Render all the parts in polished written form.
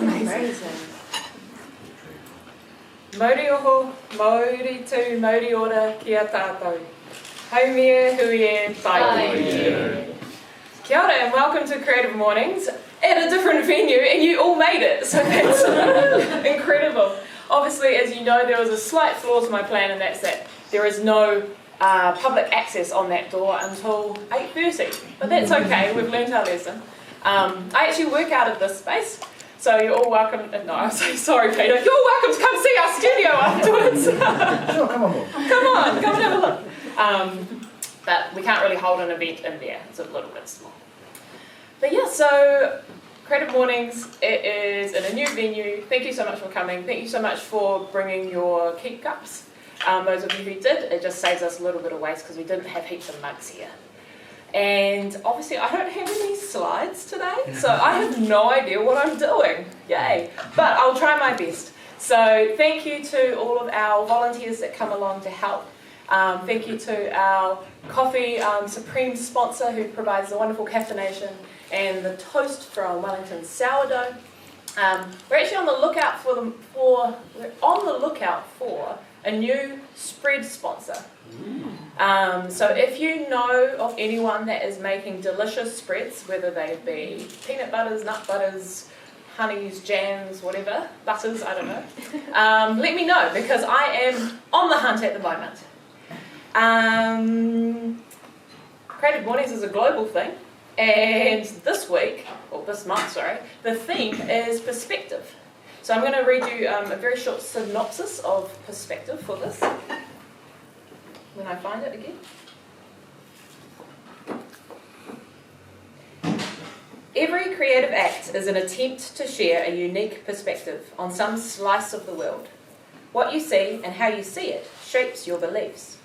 Amazing. Mauri oho, mauri tu, mauri ora, kia tātou. Haumia, huie, tai. Kia ora and welcome to Creative Mornings at a different venue, and you all made it, so that's incredible. Obviously, as you know, there was a slight flaw to my plan, and that's that there is no public access on that door until 8:30, but that's okay, we've learned our lesson. I actually work out of this space, so you're all welcome. No, I'm so sorry, Peter. You're welcome to come see our studio afterwards. Sure, come on. Come and have a look. But we can't really hold an event in there, it's a little bit small. But yeah, so Creative Mornings, it is in a new venue. Thank you so much for coming. Thank you so much for bringing your keep cups. Those of you who did, it just saves us a little bit of waste because we didn't have heaps of mugs here. And obviously I don't have any slides today, so I have no idea what I'm doing. Yay! But I'll try my best. So thank you to all of our volunteers that come along to help. Thank you to our Coffee Supreme sponsor who provides the wonderful caffeination and the toast from Wellington Sourdough. We're actually on the lookout for a new spread sponsor. So if you know of anyone that is making delicious spreads, whether they be peanut butters, nut butters, honeys, jams, whatever, butters, I don't know, let me know because I am on the hunt at the moment. Creative Mornings is a global thing, and this month, the theme is perspective. So I'm going to read you a very short synopsis of perspective for this, when I find it again. Every creative act is an attempt to share a unique perspective on some slice of the world. What you see and how you see it shapes your beliefs.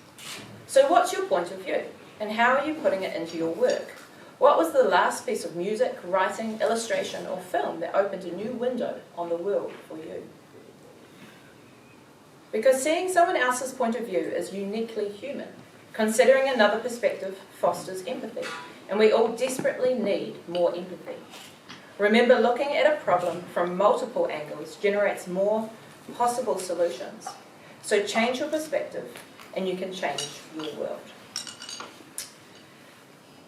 So what's your point of view, and how are you putting it into your work? What was the last piece of music, writing, illustration, or film that opened a new window on the world for you? Because seeing someone else's point of view is uniquely human. Considering another perspective fosters empathy, and we all desperately need more empathy. Remember, looking at a problem from multiple angles generates more possible solutions. So change your perspective, and you can change your world.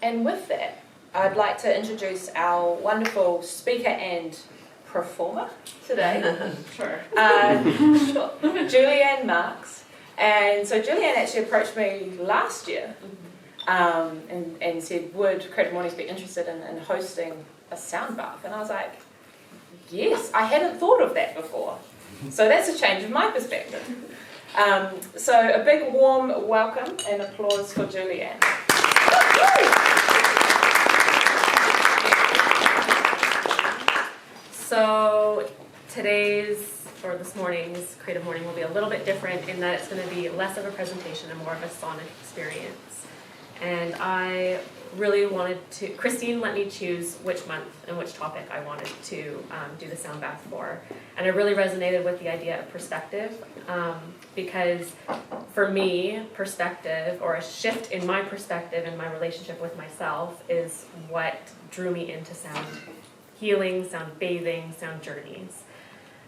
And with that, I'd like to introduce our wonderful speaker and performer today. Sure. Julianne Marks. And so Julianne actually approached me last year and said, would Creative Mornings be interested in hosting a sound bath? And I was like, yes, I hadn't thought of that before. So that's a change of my perspective. So a big warm welcome and applause for Julianne. So this morning's Creative Morning will be a little bit different in that it's going to be less of a presentation and more of a sonic experience. And I really wanted to, Christine let me choose which month and which topic I wanted to do the sound bath for. And I really resonated with the idea of perspective because for me, perspective or a shift in my perspective and my relationship with myself is what drew me into sound healing, sound bathing, sound journeys.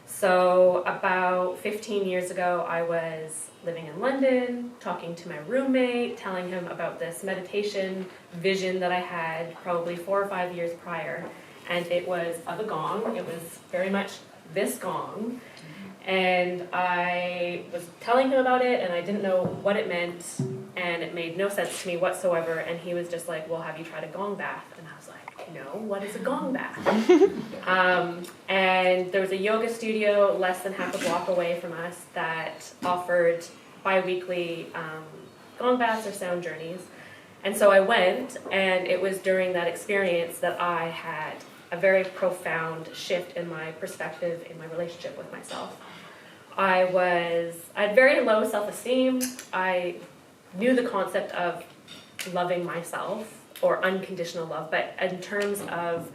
So about 15 years ago, I was living in London, talking to my roommate, telling him about this meditation vision that I had probably 4 or 5 years prior. And it was of a gong. It was very much this gong. And I was telling him about it, and I didn't know what it meant, and it made no sense to me whatsoever. And he was just like, well, have you tried a gong bath? And I was like, no, what is a gong bath? And there was a yoga studio less than half a block away from us that offered bi-weekly gong baths or sound journeys. And so I went, and it was during that experience that I had a very profound shift in my perspective, in my relationship with myself. I had very low self-esteem. I knew the concept of loving myself or unconditional love, but in terms of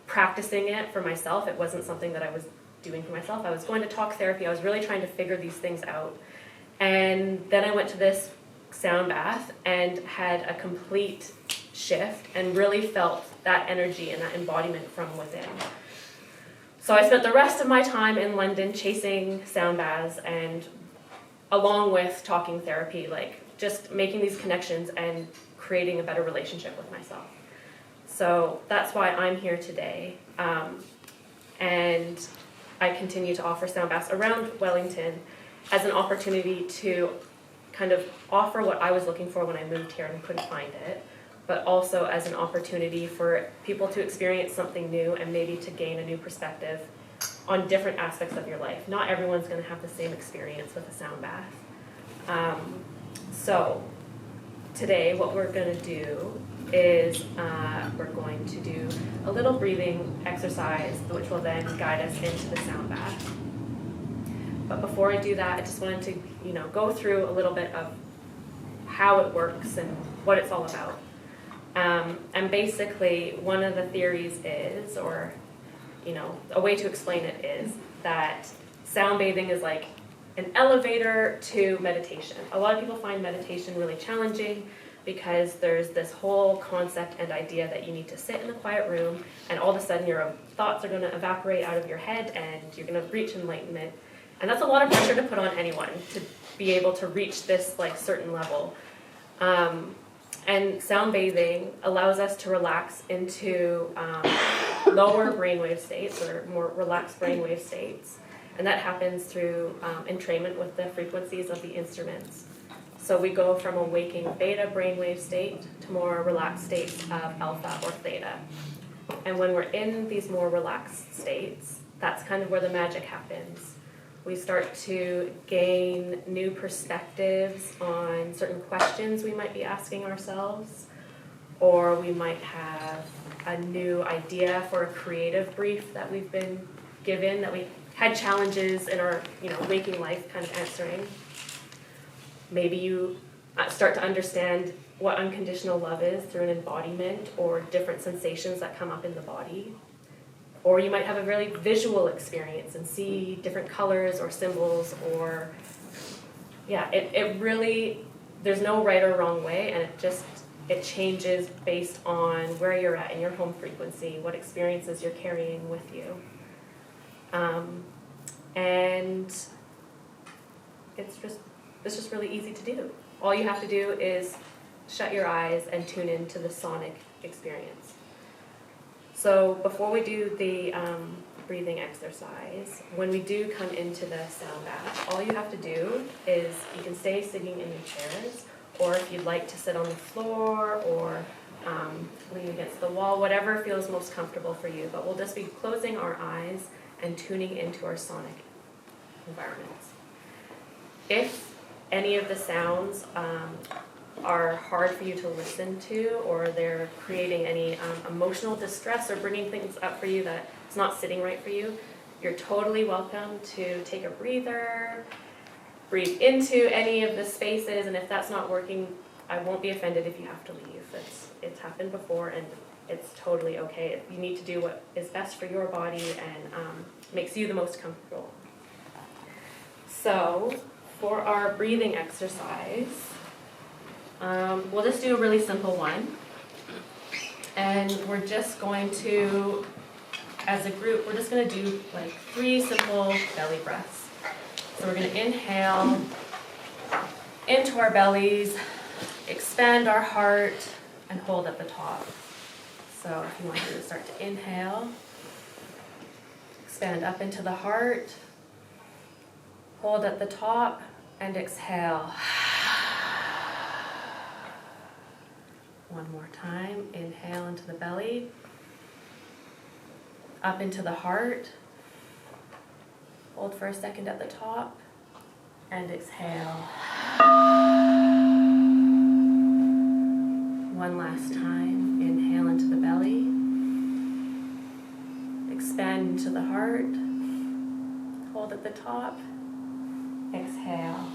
practicing it for myself, it wasn't something that I was doing for myself. I was going to talk therapy. I was really trying to figure these things out. And then I went to this sound bath and had a complete shift and really felt that energy and that embodiment from within. So I spent the rest of my time in London chasing sound baths, and along with talking therapy, like just making these connections and creating a better relationship with myself. So that's why I'm here today. And I continue to offer sound baths around Wellington as an opportunity to kind of offer what I was looking for when I moved here and couldn't find it, but also as an opportunity for people to experience something new and maybe to gain a new perspective on different aspects of your life. Not everyone's going to have the same experience with a sound bath. So today what we're going to do is we're going to do a little breathing exercise, which will then guide us into the sound bath. But before I do that, I just wanted to, go through a little bit of how it works and what it's all about. And basically, one of the theories is, or a way to explain it is that sound bathing is like an elevator to meditation. A lot of people find meditation really challenging because there's this whole concept and idea that you need to sit in a quiet room and all of a sudden your thoughts are going to evaporate out of your head and you're going to reach enlightenment. And that's a lot of pressure to put on anyone to be able to reach this certain level. And sound bathing allows us to relax into lower brainwave states or more relaxed brainwave states. And that happens through entrainment with the frequencies of the instruments. So we go from a waking beta brainwave state to more relaxed states of alpha or theta. And when we're in these more relaxed states, that's kind of where the magic happens. We start to gain new perspectives on certain questions we might be asking ourselves, or we might have a new idea for a creative brief that we've been given, that we had challenges in our waking life kind of answering. Maybe you start to understand what unconditional love is through an embodiment or different sensations that come up in the body. Or you might have a really visual experience and see different colors or symbols or, it really, there's no right or wrong way, and it changes based on where you're at in your home frequency, what experiences you're carrying with you. And it's just really easy to do. All you have to do is shut your eyes and tune into the sonic experience. So before we do the breathing exercise, when we do come into the sound bath, all you have to do is you can stay sitting in your chairs, or if you'd like to sit on the floor or lean against the wall, whatever feels most comfortable for you. But we'll just be closing our eyes and tuning into our sonic environments. If any of the sounds are hard for you to listen to, or they're creating any emotional distress or bringing things up for you that it's not sitting right for you, you're totally welcome to take a breather, breathe into any of the spaces, and if that's not working, I won't be offended if you have to leave. It's happened before, and it's totally okay. You need to do what is best for your body and makes you the most comfortable. So, for our breathing exercise, we'll just do a really simple one. And we're just going to, as a group, we're just going to do 3 simple belly breaths. So we're going to inhale into our bellies, expand our heart, and hold at the top. So if you want to start to inhale, expand up into the heart, hold at the top, and exhale. One more time, inhale into the belly, up into the heart, hold for a second at the top, and exhale. One last time, inhale into the belly, expand into the heart, hold at the top, exhale.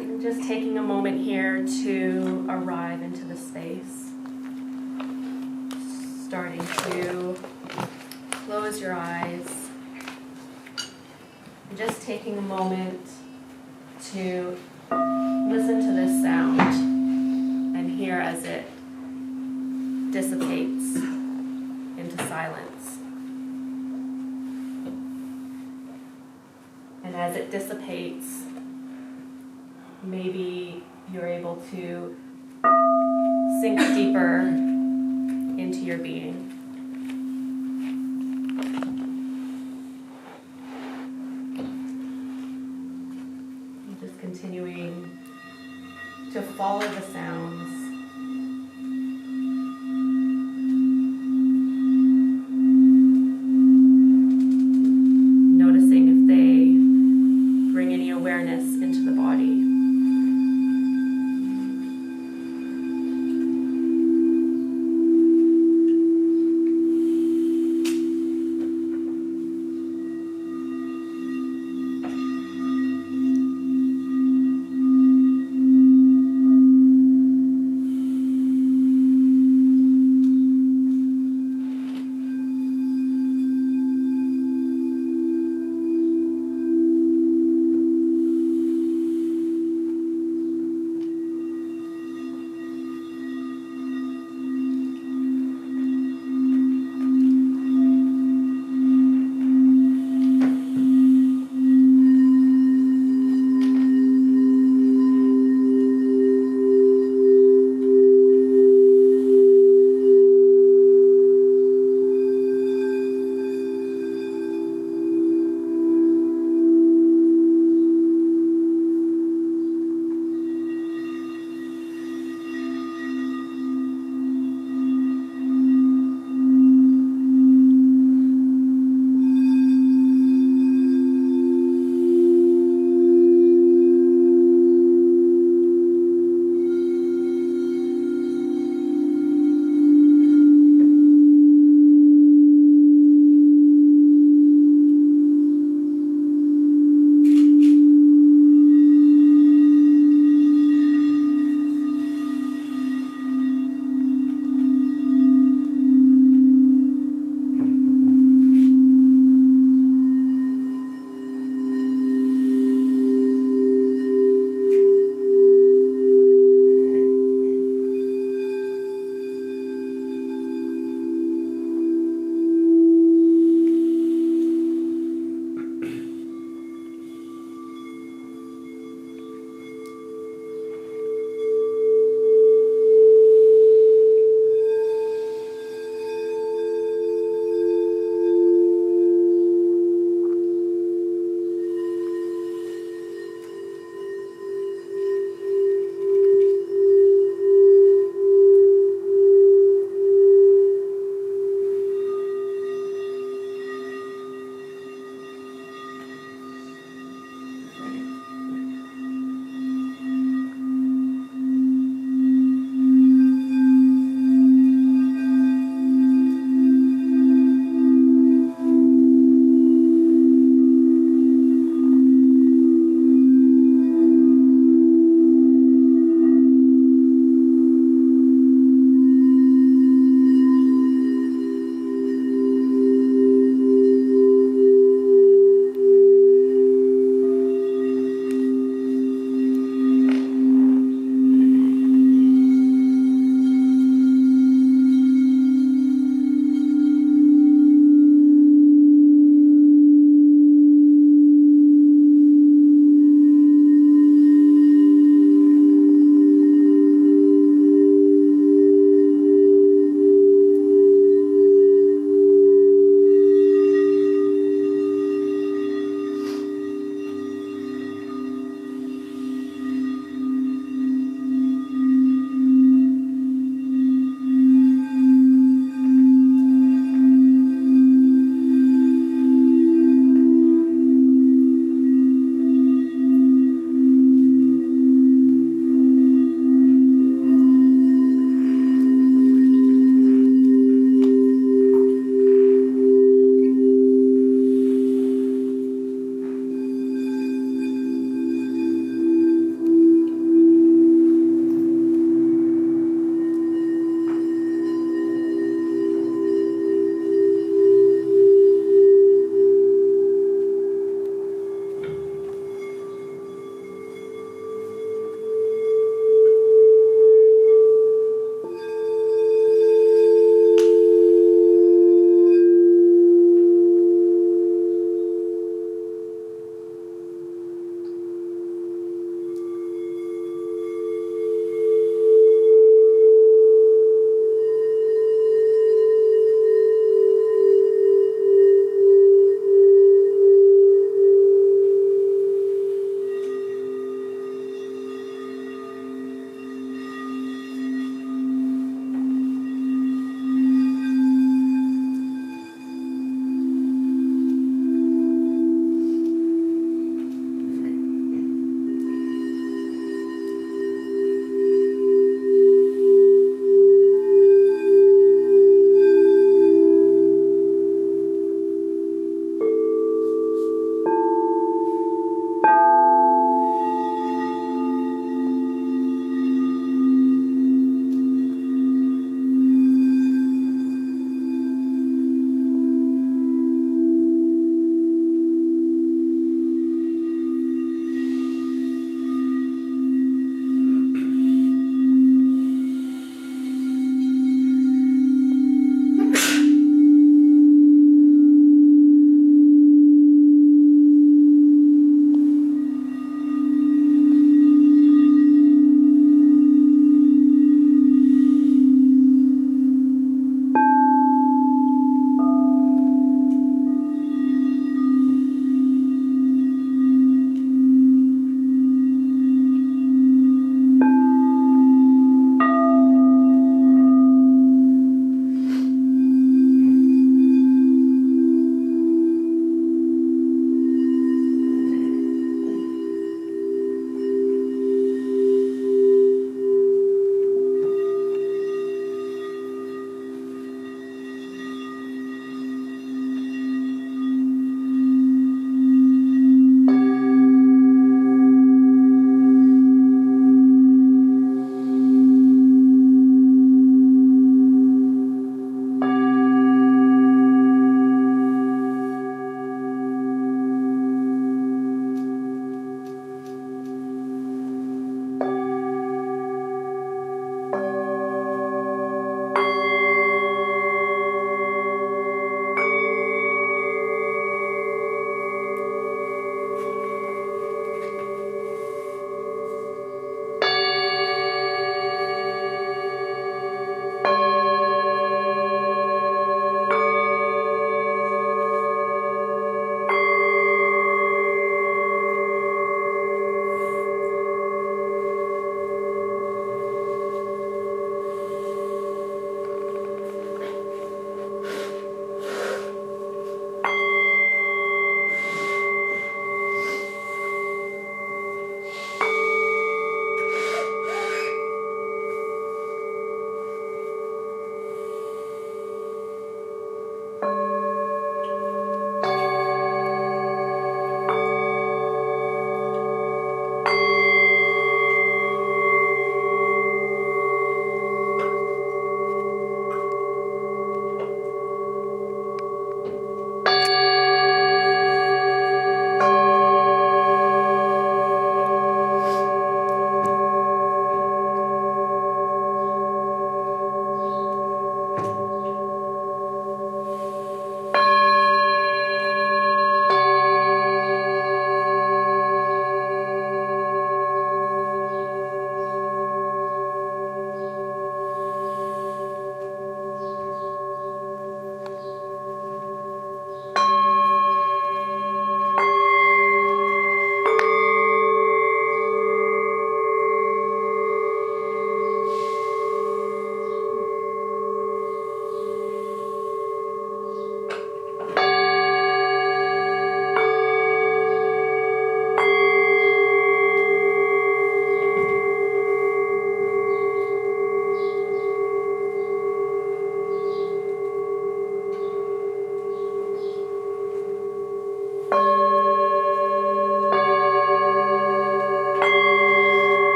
And just taking a moment here to arrive into the space, starting to close your eyes, and just taking a moment to listen to this sound and hear as it dissipates into silence. And as it dissipates, maybe you're able to sink deeper into your being. And just continuing to follow the sounds. Noticing if they bring any awareness into the body.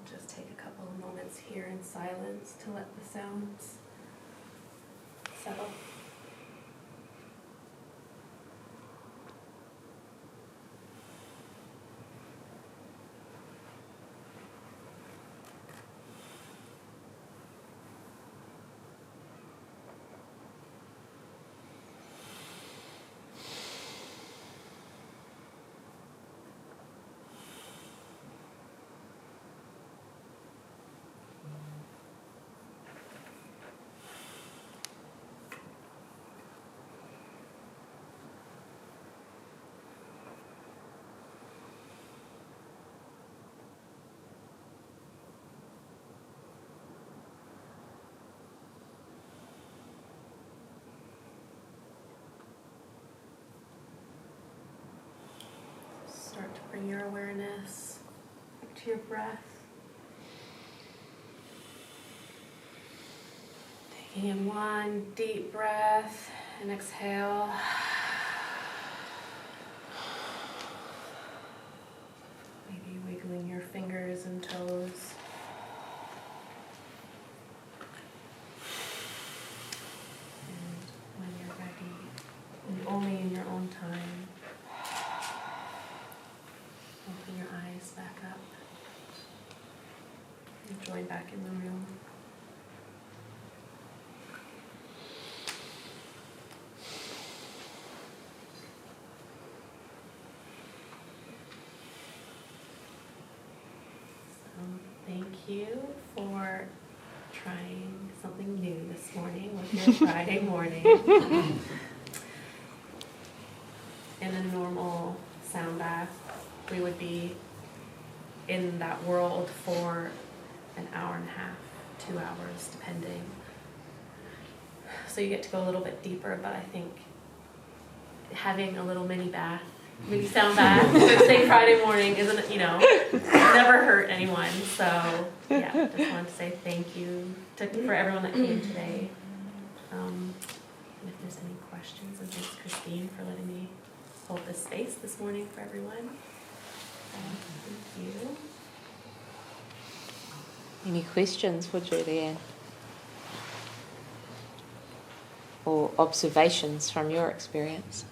Just take a couple of moments here in silence to let the sounds settle. Start to bring your awareness back to your breath. Taking in one deep breath and exhale. Maybe wiggling your fingers and toes. And when you're ready, and only in your own time, open your eyes back up and join back in the room. So, thank you for trying something new this morning with your Friday morning. In a normal sound bath, we would be in that world for an hour and a half, 2 hours, depending. So you get to go a little bit deeper, but I think having a little mini sound bath, Thursday, Friday morning isn't, never hurt anyone. So yeah, just wanted to say thank you for everyone that came today. And if there's any questions, and thanks Christine for letting me hold this space this morning for everyone. Thank you. Any questions for Julianne? Or observations from your experience?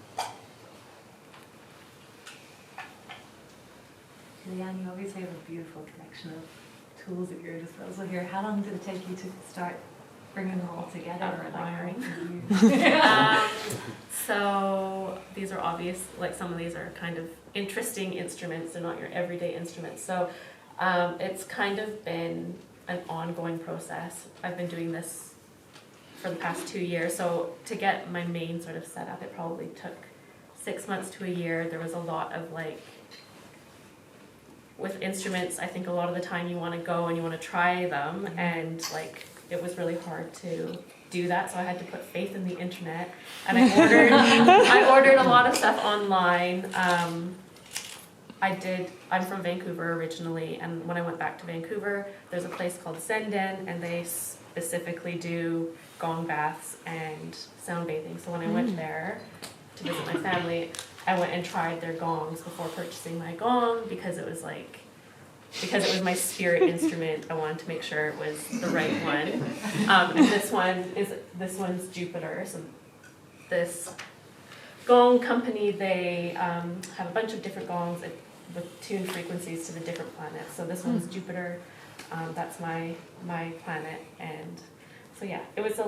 Leanne, you obviously have a beautiful collection of tools at your disposal here. How long did it take you to start bringing them all together? Acquiring. Like, So these are obvious, like some of these are kind of interesting instruments, they're not your everyday instruments. So it's kind of been an ongoing process. I've been doing this for the past 2 years, so to get my main sort of setup, it probably took 6 months to a year. There was a lot of like, with instruments, I think a lot of the time you want to go and you want to try them, and like it was really hard to do that, so I had to put faith in the internet, and I ordered a lot of stuff online. I'm from Vancouver originally, and when I went back to Vancouver, there's a place called Senden, and they specifically do gong baths and sound bathing. So when I went there to visit my family, I went and tried their gongs before purchasing my gong, because it was my spirit instrument. I wanted to make sure it was the right one. And this one's Jupiter. So this gong company, they have a bunch of different gongs with tuned frequencies to the different planets. So this one's Jupiter. That's my planet, and so yeah, it's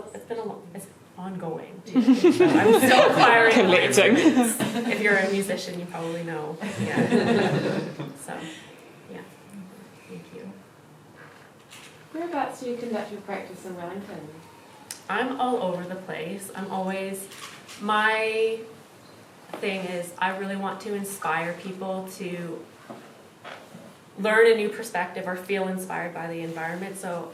ongoing too. So I'm still acquiring. Collecting. If you're a musician, you probably know. Yeah. So yeah. Thank you. Whereabouts do you conduct your practice in Wellington? I'm all over the place. My thing is I really want to inspire people to learn a new perspective or feel inspired by the environment. So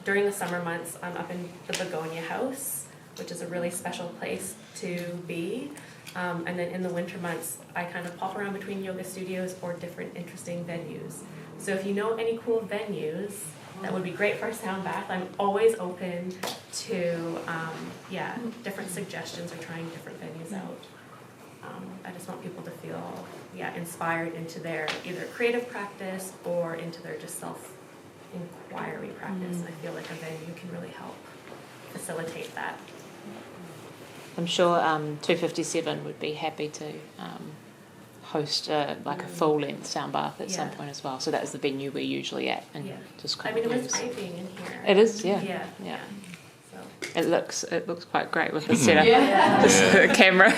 during the summer months, I'm up in the Begonia House, which is a really special place to be. And then in the winter months, I kind of pop around between yoga studios or different interesting venues. So if you know any cool venues that would be great for a sound bath, I'm always open to different suggestions or trying different venues out. I just want people to feel inspired into their either creative practice or into their just self-inquiry practice. And I feel like a venue can really help facilitate that. I'm sure 257 would be happy to host a full-length sound bath at some point as well. So that is the venue we're usually at. And just kind it of was piping in here. It is, yeah. Yeah. So. It looks quite great with the setup, Yeah. the camera.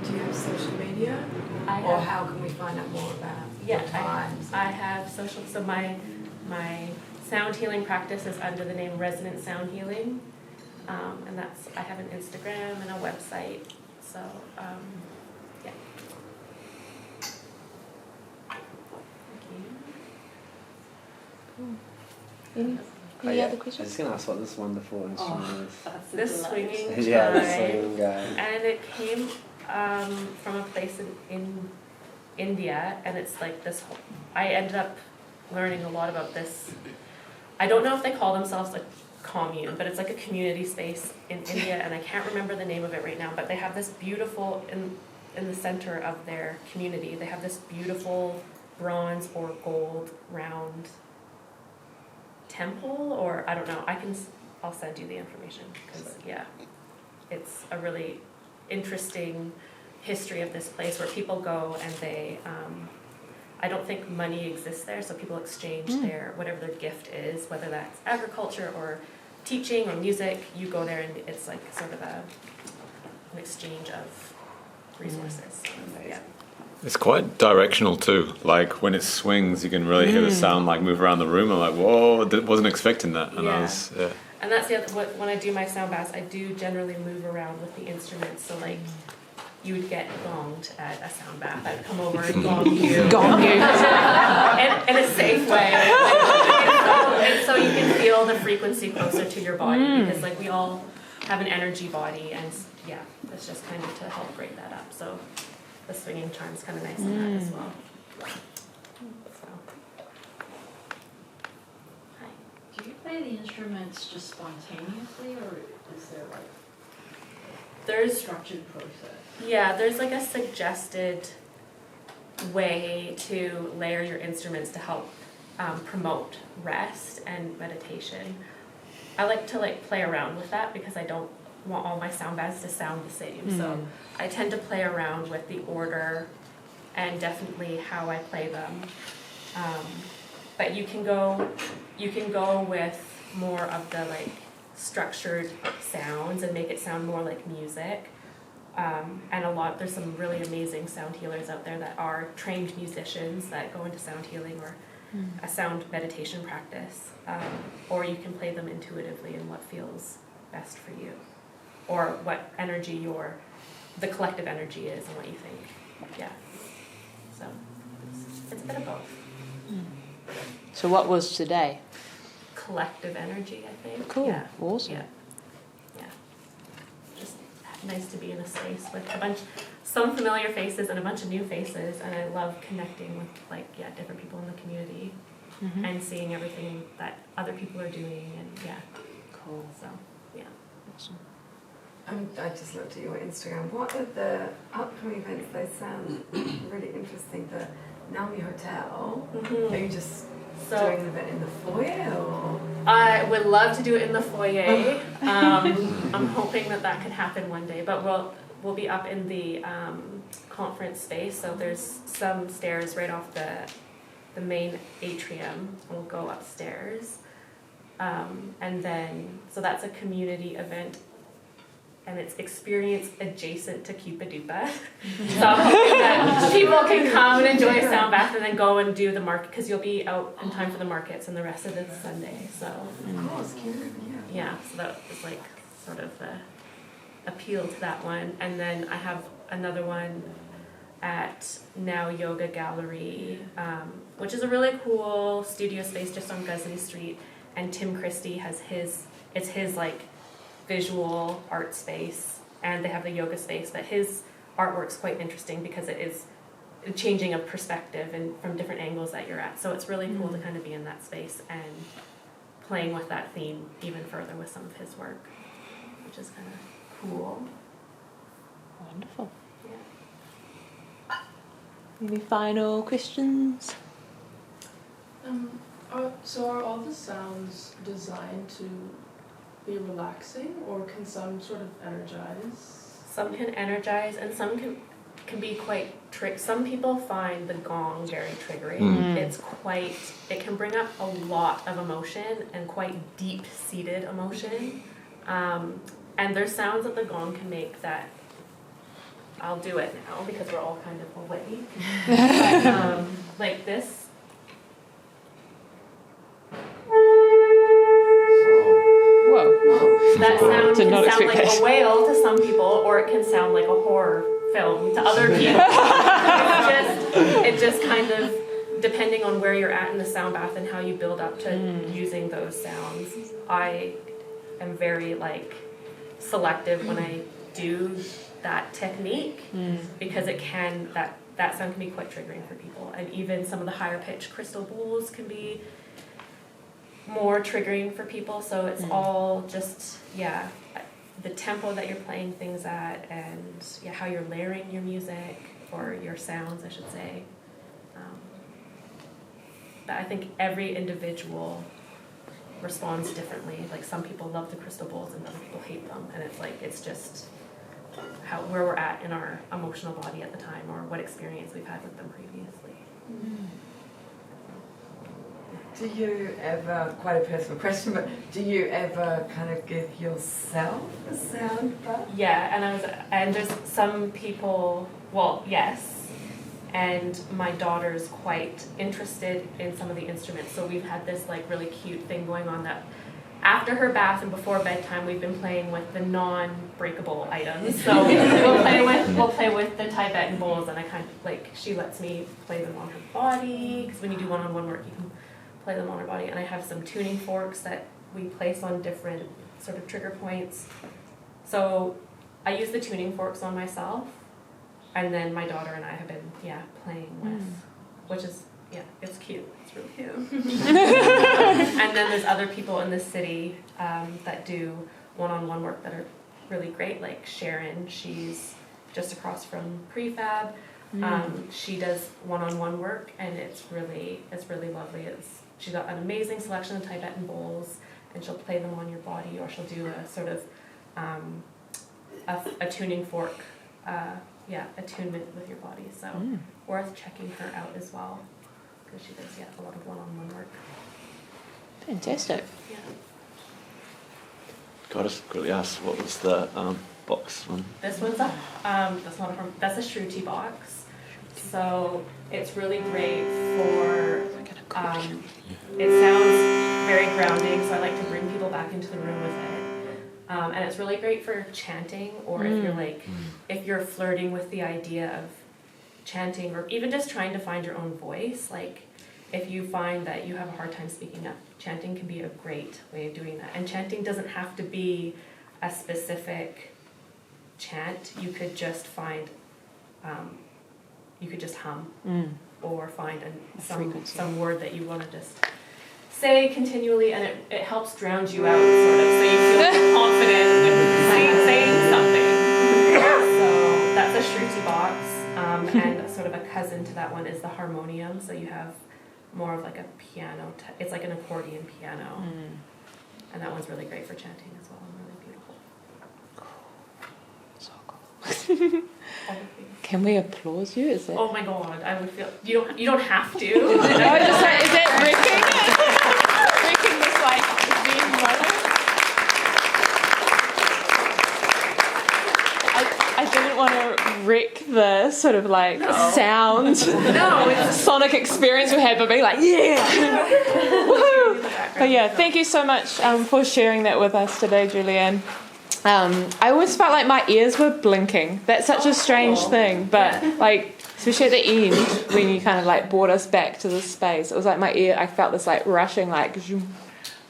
Do you have social media? Or how can we find out more about your times? I have social. So my sound healing practice is under the name Resonant Sound Healing, and I have an Instagram and a website. So yeah. Any other I questions? was just going to ask what this wonderful instrument This swinging is. Yeah, the chime, swinging guy. and it came from a place in India, and it's like this. I ended up learning a lot about this. I don't know if they call themselves a commune, but it's like a community space in India, and I can't remember the name of it right now, but they have this beautiful, in the center of their community, they have this beautiful bronze or gold round temple, or I don't know, I'll send you the information, because it's a really interesting history of this place where people go and they, I don't think money exists there, so people exchange their, whatever their gift is, whether that's agriculture or teaching or music, you go there and it's like sort of an exchange of resources. Yeah. It's quite directional too. Like when it swings, you can really hear the sound like move around the room. I'm like, whoa, wasn't expecting that. And And that's the other, when I do my sound baths, I do generally move around with the instruments. So like, you would get gonged at a sound bath. I'd come over and gong you. Gong you. in a safe way. And so you can feel the frequency closer to your body, because like we all have an energy body, and it's just kind of to help break that up. So the swinging charm's kind of nice in that as well. So. Hi. Do you play the instruments just spontaneously, or is there like There's structured process? Yeah, there's like a suggested way to layer your instruments to help promote rest and meditation. I like to play around with that because I don't want all my sound baths to sound the same. So I tend to play around with the order and definitely how I play them. But you can go with more of the like structured sounds and make it sound more like music. And there's some really amazing sound healers out there that are trained musicians that go into sound healing or a sound meditation practice. Or you can play them intuitively in what feels best for you, or what energy the collective energy is and what you think. Yeah. So it's a bit of both. So what was today? Collective energy, I think. Cool. Yeah. Awesome. Yeah. Just nice to be in a space with some familiar faces and a bunch of new faces, and I love connecting with different people in the community and seeing everything that other people are doing, and Cool. so yeah. Awesome. I just looked at your Instagram. What are the upcoming events? They sound really interesting. The Naomi Hotel. Are you just doing an event in the foyer, or? I would love to do it in the foyer. I'm hoping that could happen one day, but we'll be up in the conference space. So there's some stairs right off the main atrium. We'll go upstairs, and then so that's a community event. And it's experience adjacent to Cupa Dupa. So I'm hoping that people can come and enjoy a sound bath and then go and do the market, because you'll be out in time for the markets and the rest of it's Sunday. So yeah, so that was like sort of the appeal to that one. And then I have another one at Now Yoga Gallery, which is a really cool studio space just on Gusley Street. And Tim Christie has his like visual art space, and they have the yoga space, but his artwork's quite interesting because it is changing a perspective and from different angles that you're at. So it's really cool to kind of be in that space and playing with that theme even further with some of his work, which is kind of cool. Wonderful. Yeah. Any final questions? So are all the sounds designed to be relaxing, or can some sort of energize? Some can energize, and some can be quite some people find the gong very triggering. It can bring up a lot of emotion and quite deep-seated emotion. And there's sounds that the gong can make that I'll do it now because we're all kind of awake. But, like this. Whoa. That sound Did can not sound expect like that. a whale to some people, or it can sound like a horror film to other people. It just kind of, depending on where you're at in the sound bath and how you build up to using those sounds. I am very selective when I do that technique because that sound can be quite triggering for people, and even some of the higher pitched crystal bowls can be more triggering for people. So it's all just the tempo that you're playing things at, and how you're layering your music or your sounds, I should say. But I think every individual responds differently. Like some people love the crystal bowls and other people hate them, and it's just where we're at in our emotional body at the time, or what experience we've had with them previously. Do you ever, quite a personal question, but do you ever kind of give yourself a sound bath? Yeah, and there's some people, well, yes, and my daughter's quite interested in some of the instruments, so we've had this really cute thing going on that after her bath and before bedtime we've been playing with the non-breakable items. So we'll play with the Tibetan bowls, and I kind of she lets me play them on her body, because when you do one-on-one work you can play them on her body, and I have some tuning forks that we place on different sort of trigger points. So I use the tuning forks on myself, and then my daughter and I have been playing with, which is it's cute. It's really cute. And then there's other people in the city that do one-on-one work that are really great, like Sharon. She's just across from Prefab. She does one-on-one work, and it's really lovely. She's got an amazing selection of Tibetan bowls, and she'll play them on your body, or she'll do a sort of a tuning fork, attunement with your body. So worth checking her out as well, because she does a lot of one-on-one work. Fantastic. Yeah. Got us quickly asked what was the box one? This one's that's a Shruti box. So it's really great for, it sounds very grounding, so I like to bring people back into the room with it. And it's really great for chanting, or if you're if you're flirting with the idea of chanting, or even just trying to find your own voice. Like if you find that you have a hard time speaking up, chanting can be a great way of doing that. And chanting doesn't have to be a specific chant. You could just find, you could just hum, or find some word that you want to just say continually, and it helps drown you out, sort of, so you feel confident with saying something. So that's a Shruti box, and sort of a cousin to that one is the harmonium. So you have more of like a piano. It's like an accordion piano, and that one's really great for chanting as well, and really beautiful. So cool. Can we applause you? Is that? Oh my god, I would feel you don't have to. No, just like, is that wrecking this like Zen moment? I didn't want to wreck the sort of like sound, sonic experience we had, but being like, woohoo! But yeah, thank you so much for sharing that with us today, Julianne. I always felt like my ears were blinking. That's such a strange thing, but like, especially at the end when you kind of like brought us back to this space, it was like my ear, I felt this like rushing like zoom,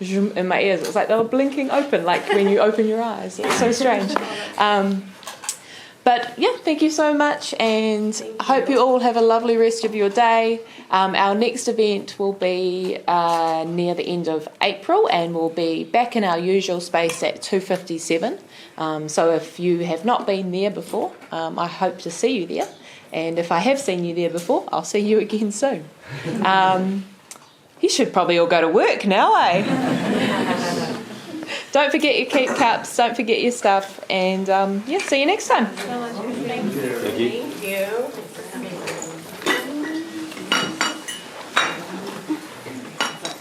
zoom in my ears. It was like they were blinking open, like when you open your eyes. It's so strange. But yeah, thank you so much, and I hope you all have a lovely rest of your day. Our next event will be near the end of April, and we'll be back in our usual space at 257. So if you have not been there before, I hope to see you there. And if I have seen you there before, I'll see you again soon. You should probably all go to work now, eh? Don't forget your keep cups, don't forget your stuff, and see you next time. Thank you.